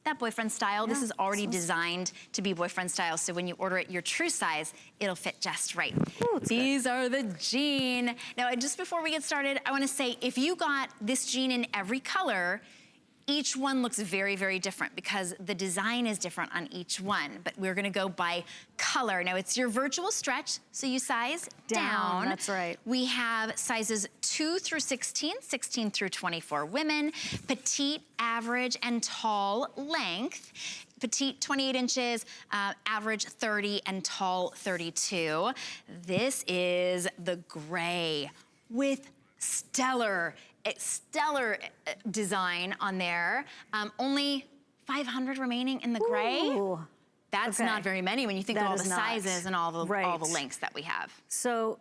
that boyfriend style. Yeah, this is already designed to be boyfriend style, so when you order it your true size, it'll fit just right. Ooh, these are the jean. Now, just before we get started, I wanna say, if you got this jean in every color, each one looks very, very different because the design is different on each one, but we're gonna go by color. Now, it's your virtual stretch, so you size down. That's right. We have sizes 2 through 16, 16 through 24 women, petite, average, and tall length. Petite, 28 inches, average 30, and tall 32. This is the gray with stellar design on there. Only 500 remaining in the gray. Ooh. That's not very many when you think of all the sizes and all the lengths that we have. So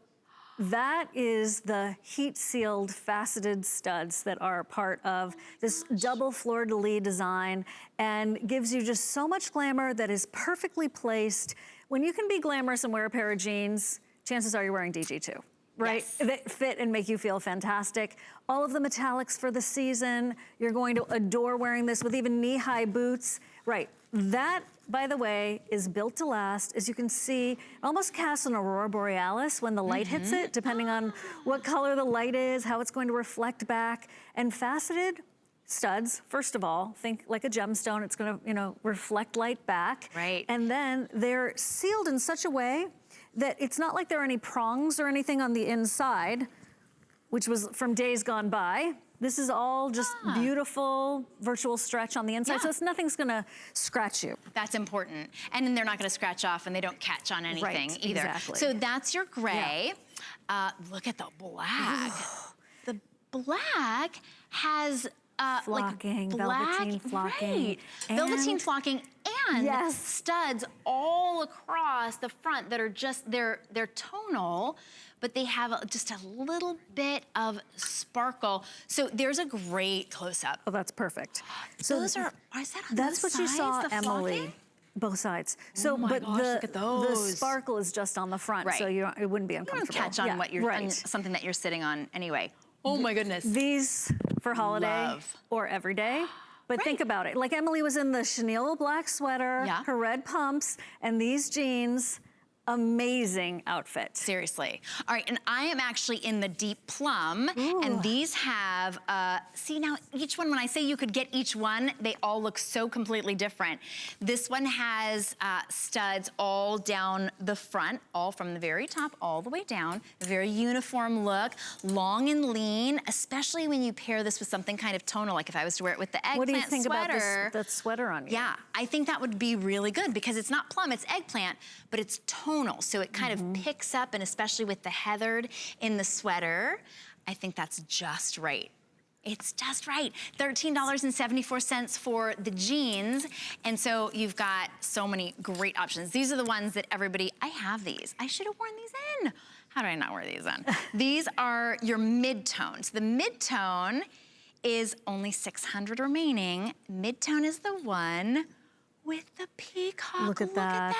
that is the heat-sealed faceted studs that are part of this double fleur-de-lis design and gives you just so much glamour that is perfectly placed. When you can be glamorous and wear a pair of jeans, chances are you're wearing DG2. Right, yes. That fit and make you feel fantastic. All of the metallics for the season. You're going to adore wearing this with even knee-high boots. Right, that, by the way, is built to last. As you can see, it almost casts an aurora borealis when the light hits it, depending on what color the light is, how it's going to reflect back. And faceted studs, first of all, think like a gemstone. It's gonna, you know, reflect light back. Right. And then they're sealed in such a way that it's not like there are any prongs or anything on the inside, which was from days gone by. This is all just beautiful virtual stretch on the inside, so nothing's gonna scratch you. That's important. And then they're not gonna scratch off and they don't catch on anything either. Exactly. So that's your gray. Look at the black. The black has flocking, like black, velveteen flocking. Right. Velveteen flocking and studs all across the front that are just, they're tonal, but they have just a little bit of sparkle. So there's a great close-up. Oh, that's perfect. So those are, is that on that's both what you sides, saw, the Emily. flocking? Both sides. So, but look at the sparkle is just on the front, so it wouldn't be uncomfortable. You don't catch on what you're, on something that you're sitting on anyway. Oh my goodness. These for holiday or every day. But think about it. Like Emily was in the chenille black sweater, her red pumps, and these jeans. Amazing outfit. Seriously. All right, and I am actually in the deep plum, and these have, see now, each one, when I say you could get each one, they all look so completely different. This one has studs all down the front, all from the very top all the way down, a very uniform look, long and lean, especially when you pair this with something kind of tonal, like if I was to wear it with the eggplant sweater. What do you think about this, that sweater on you? Yeah, I think that would be really good because it's not plum, it's eggplant, but it's tonal. So it kind of picks up, and especially with the heathered in the sweater, I think that's just right. It's just right. $13.74 for the jeans. And so you've got so many great options. These are the ones that everybody, I have these. I should have worn these in. How did I not wear these in? These are your mid-tones. The mid-tone is only 600 remaining. Mid-tone is the one with the peacock. Look at that.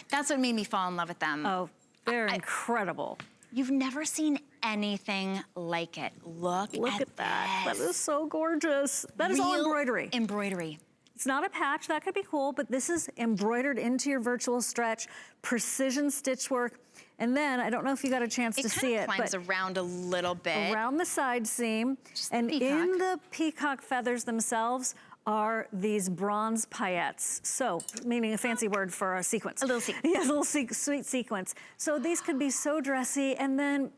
That's what made me fall in love with them. Oh, they're incredible. You've never seen anything like it. Look at that. That is so gorgeous. That is all embroidery. Embroidery. It's not a patch, that could be cool, but this is embroidered into your virtual stretch, precision stitch work. And then, I don't know if you got a chance to see it, but it climbs around a little bit. Around the side seam. And in the peacock feathers themselves are these bronze paillettes. So, meaning a fancy word for a sequence. A little sequence. Yeah, a little sweet sequence. So these could be so dressy, and then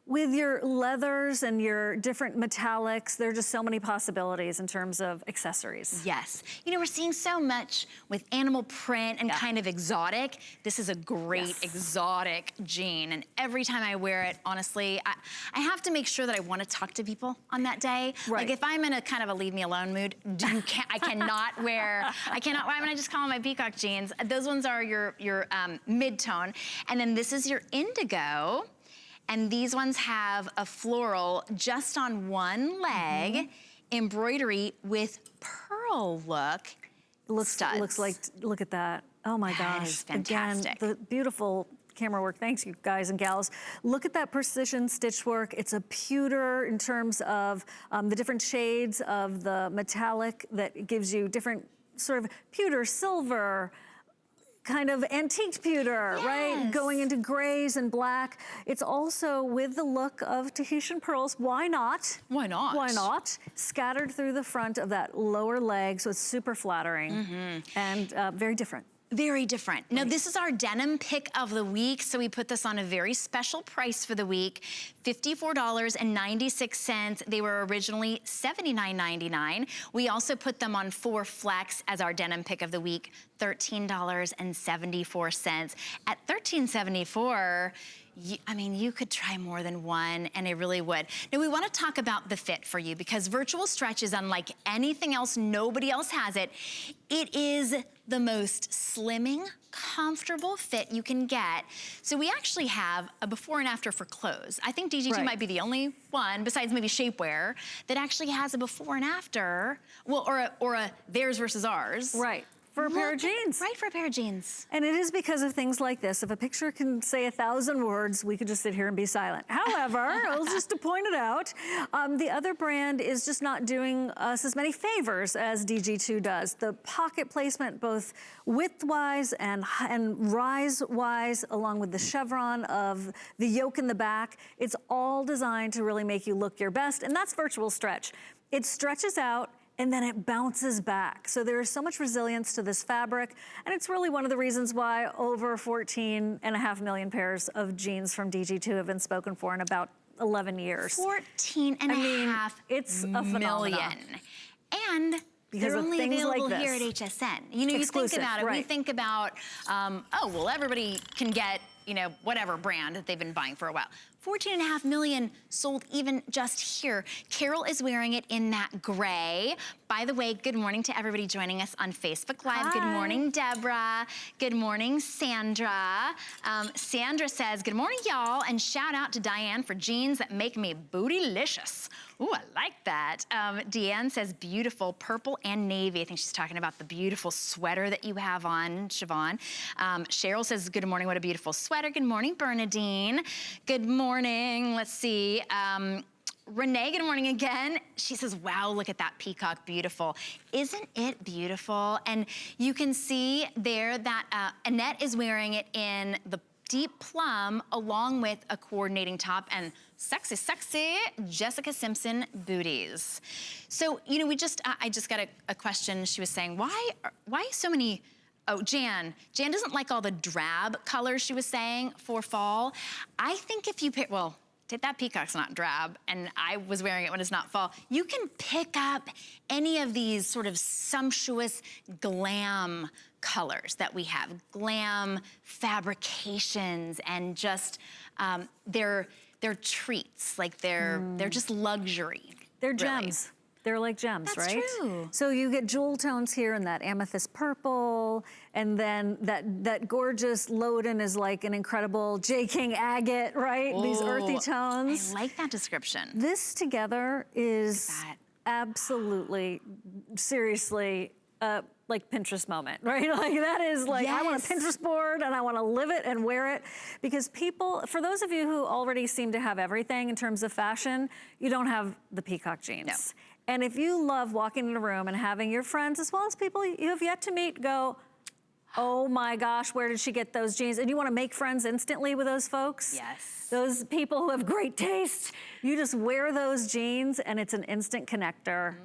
with your leathers and your different metallics, there are just so many possibilities in terms of accessories. Yes. You know, we're seeing so much with animal print and kind of exotic. This is a great exotic jean. And every time I wear it, honestly, I have to make sure that I want to talk to people on that day. Like if I'm in a kind of a leave me alone mood, I cannot wear, I'm gonna just call them my peacock jeans. Those ones are your mid-tone. And then this is your indigo. And these ones have a floral just on one leg, embroidery with pearl look. Looks like, look at that. Oh my gosh. That is fantastic. Again, the beautiful camera work. Thanks, you guys and gals. Look at that precision stitch work. It's a pewter in terms of the different shades of the metallic that gives you different sort of pewter, silver, kind of antique pewter, right? Going into grays and black. It's also with the look of Tahitian pearls. Why not? Why not? Why not? Scattered through the front of that lower leg, so it's super flattering and very different. Very different. Now, this is our denim pick of the week, so we put this on a very special price for the week, $54.96. They were originally $79.99. We also put them on 4 Flex as our denim pick of the week, $13.74. At $13.74, I mean, you could try more than one, and it really would. Now, we want to talk about the fit for you because virtual stretch is unlike anything else. Nobody else has it. It is the most slimming, comfortable fit you can get. So we actually have a before and after for clothes. I think DG2 might be the only one, besides maybe shapewear, that actually has a before and after, well, or a theirs versus ours. Right. For a pair of jeans. Right, for a pair of jeans. And it is because of things like this. If a picture can say 1,000 words, we could just sit here and be silent. However, just to point it out, the other brand is just not doing us as many favors as DG2 does. The pocket placement, both width-wise and rise-wise, along with the chevron of the yoke in the back, it's all designed to really make you look your best, and that's virtual stretch. It stretches out, and then it bounces back. So there is so much resilience to this fabric, and it's really one of the reasons why over 14.5 million pairs of jeans from DG2 have been spoken for in about 11 years. 14.5 it's a million. phenomenon. And because they're only available like here at HSN. You know, Exclusive, you think about it, right. we think about, oh, well, everybody can get, you know, whatever brand that they've been buying for a while. 14.5 million sold even just here. Carol is wearing it in that gray. By the way, good morning to everybody joining us on Facebook Live. Hi. Good morning, Deborah. Good morning, Sandra. Sandra says, good morning, y'all, and shout out to Diane for jeans that make me bootylicious. Ooh, I like that. Deanne says beautiful purple and navy. I think she's talking about the beautiful sweater that you have on, Siobhan. Cheryl says, good morning, what a beautiful sweater. Good morning, Bernadine. Good morning, let's see. Renee, good morning again. She says, wow, look at that peacock, beautiful. Isn't it beautiful? And you can see there that Annette is wearing it in the deep plum along with a coordinating top and sexy, sexy Jessica Simpson booties. So, you know, I just got a question. She was saying, why so many, oh, Jan doesn't like all the drab colors, she was saying, for fall. I think if you pick, well, that peacock's not drab, and I was wearing it when it's not fall. You can pick up any of these sort of sumptuous glam colors that we have, glam fabrications, and just they're treats, like they're just luxury. They're really. gems. They're like gems, That's right? true. So you get jewel tones here in that amethyst purple, and then that gorgeous Loden is like an incredible J. King agate, right? These earthy tones. I like that description. This together is absolutely, seriously, like Pinterest moment, right? Like that is like, I want a Pinterest board and I want to live it and wear it, because people, for those of you who already seem to have everything in terms of fashion, you don't have the peacock jeans. No. And if you love walking in a room and having your friends, as well as people you have yet to meet, go, oh my gosh, where did she get those jeans? And you want to make friends instantly with those folks? Yes. Those people who have great taste, you just wear those jeans and it's an instant connector.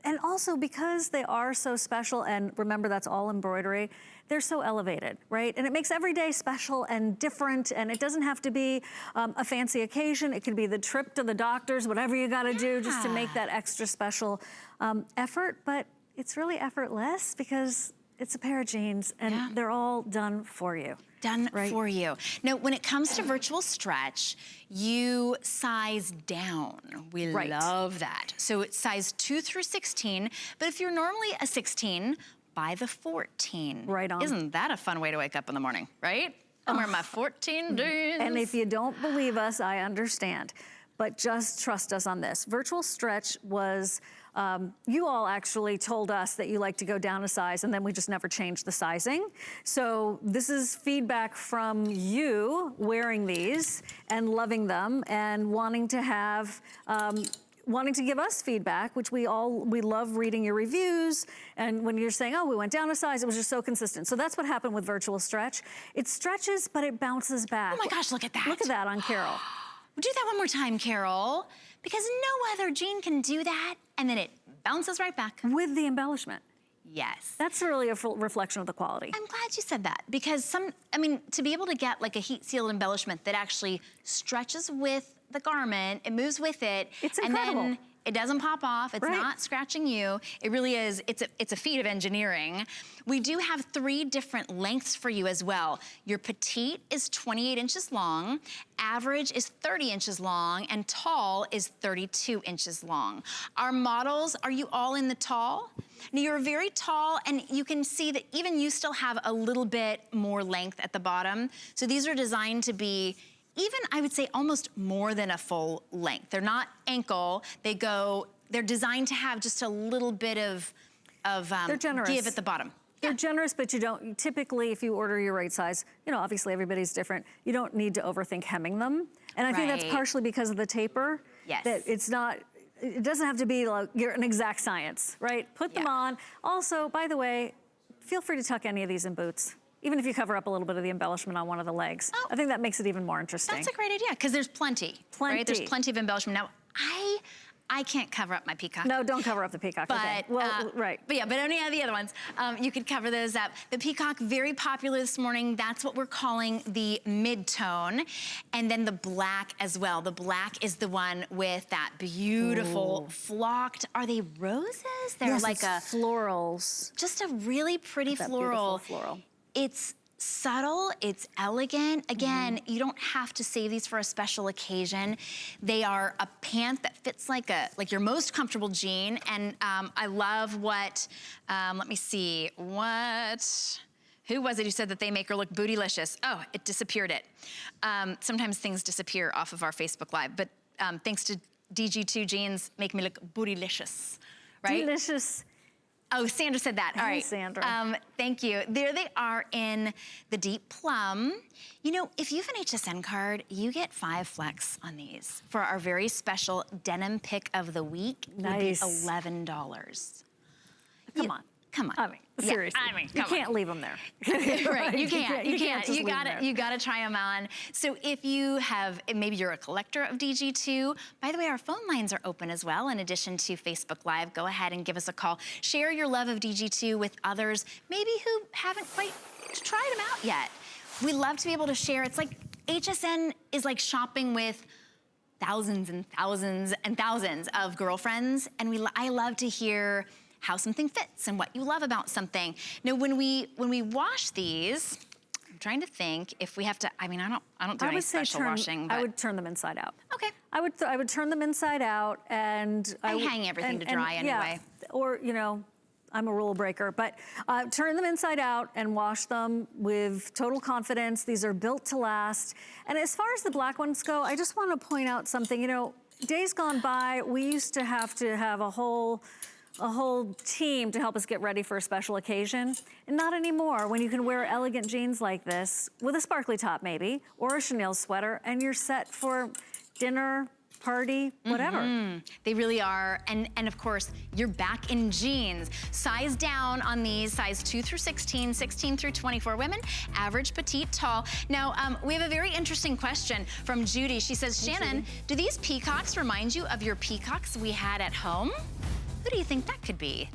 And also because they are so special, and remember that's all embroidery, they're so elevated, right? And it makes every day special and different, and it doesn't have to be a fancy occasion. It could be the trip to the doctors, whatever you gotta do just to make that extra special effort, but it's really effortless because it's a pair of jeans and they're all done for you. Done for you. Now, when it comes to virtual stretch, you size down. We love that. So it's size 2 through 16, but if you're normally a 16, buy the 14. Right on. Isn't that a fun way to wake up in the morning, right? I'm wearing my 14 jeans. And if you don't believe us, I understand. But just trust us on this. Virtual stretch was, you all actually told us that you like to go down a size, and then we just never changed the sizing. So this is feedback from you wearing these and loving them and wanting to have wanting to give us feedback, which we love reading your reviews. And when you're saying, oh, we went down a size, it was just so consistent. So that's what happened with virtual stretch. It stretches, but it bounces back. Oh my gosh, look at that. Look at that on Carol. Do that one more time, Carol, because no other jean can do that, and then it bounces right back. With the embellishment. Yes. That's really a full reflection of the quality. I'm glad you said that, because to be able to get like a heat sealed embellishment that actually stretches with the garment, it moves with it. It's incredible. And then it doesn't pop off, it's not scratching you. It really is, it's a feat of engineering. We do have 3 different lengths for you as well. Your petite is 28 inches long, average is 30 inches long, and tall is 32 inches long. Our models, are you all in the tall? Now you're very tall, and you can see that even you still have a little bit more length at the bottom. So these are designed to be even, I would say, almost more than a full length. They're not ankle, they're designed to have just a little bit of They're generous. Give at the bottom. They're generous, but you don't, typically if you order your right size, obviously everybody's different, you don't need to overthink hemming them. And I think that's partially because of the taper. Yes. That it doesn't have to be like you're an exact science, right? Put them on. Also, by the way, feel free to tuck any of these in boots. Even if you cover up a little bit of the embellishment on one of the legs. I think that makes it even more interesting. That's a great idea, because there's plenty. Right? There's plenty of embellishment. Now, I can't cover up my peacock. No, don't cover up the peacock. But, okay. Well, right. But any of the other ones, you could cover those up. The peacock, very popular this morning. That's what we're calling the mid-tone. And then the black as well. The black is the one with that beautiful flocked, are they roses? They're like florals. Just a really pretty floral. Floral. It's subtle, it's elegant. Again, you don't have to save these for a special occasion. They are a pant that fits like your most comfortable jean. And I love what, let me see, who was it who said that they make her look bootylicious? Oh, it disappeared it. Sometimes things disappear off of our Facebook Live, but thanks to DG2 jeans, make me look bootylicious, right? Delicious. Oh, Sandra said that. All right, Sandra. Thank you. There they are in the deep plum. If you have an HSN card, you get 5 flex on these for our very special denim pick of the week. Nice. Would be $11. Come on. I mean, seriously. You can't leave them there. Right, you can't. You gotta try them on. So if you have, maybe you're a collector of DG2, by the way, our phone lines are open as well, in addition to Facebook Live. Go ahead and give us a call. Share your love of DG2 with others, maybe who haven't quite tried them out yet. We love to be able to share. It's like HSN is like shopping with thousands and thousands and thousands of girlfriends, and I love to hear how something fits and what you love about something. Now, when we wash these, I'm trying to think if we have to. I don't do any special washing. But I would turn them inside out. Okay. I would turn them inside out, and I hang everything to dry anyway. Yeah, or I'm a rule breaker, but turn them inside out and wash them with total confidence. These are built to last. And as far as the black ones go, I just want to point out something. Days gone by, we used to have a whole team to help us get ready for a special occasion. And not anymore, when you can wear elegant jeans like this, with a sparkly top maybe, or a chenille sweater, and you're set for dinner, party, whatever. They really are, and of course, you're back in jeans. Size down on these, size 2 through 16, 16 through 24 women, average, petite, tall. Now, we have a very interesting question from Judy. She says, Shannon, do these peacocks remind you of your peacocks we had at home? Who do you think that could be?